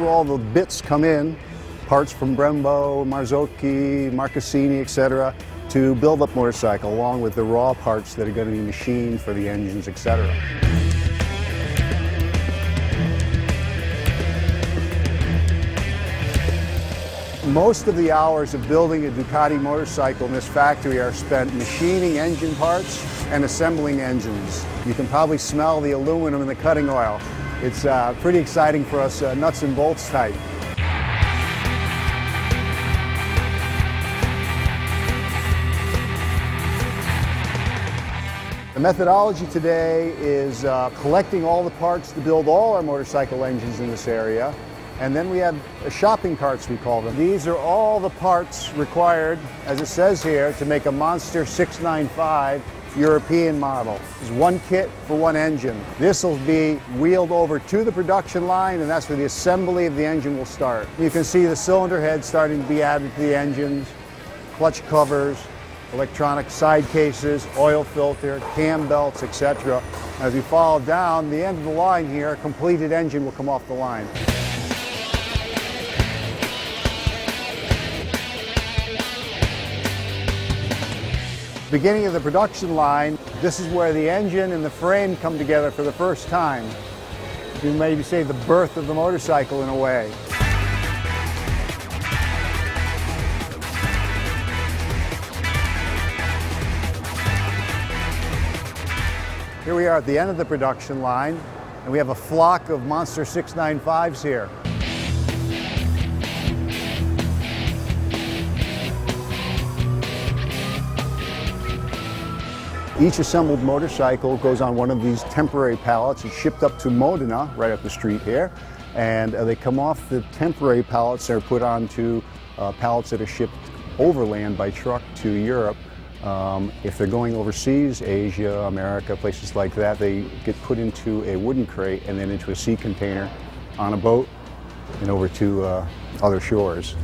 where all the bits come in, parts from Brembo, Marzocchi, Marcassini, etc., to build up motorcycle, along with the raw parts that are going to be machined for the engines, etc. Most of the hours of building a Ducati motorcycle in this factory are spent machining engine parts and assembling engines. You can probably smell the aluminum in the cutting oil. It's pretty exciting for us nuts and bolts type. The methodology today is collecting all the parts to build all our motorcycle engines in this area. And then we have shopping carts, we call them. These are all the parts required, as it says here, to make a Monster 695 European model. There's one kit for one engine. This will be wheeled over to the production line, and that's where the assembly of the engine will start. You can see the cylinder head starting to be added to the engines, clutch covers, electronic side cases, oil filter, cam belts, etc. As we follow down, the end of the line here, a completed engine will come off the line. Beginning of the production line, this is where the engine and the frame come together for the first time. You maybe say the birth of the motorcycle in a way. Here we are at the end of the production line, and we have a flock of Monster 695s here. Each assembled motorcycle goes on one of these temporary pallets. It's shipped up to Modena, right up the street here, and they come off the temporary pallets. They're put onto pallets that are shipped overland by truck to Europe. If they're going overseas, Asia, America, places like that, they get put into a wooden crate and then into a sea container on a boat and over to other shores.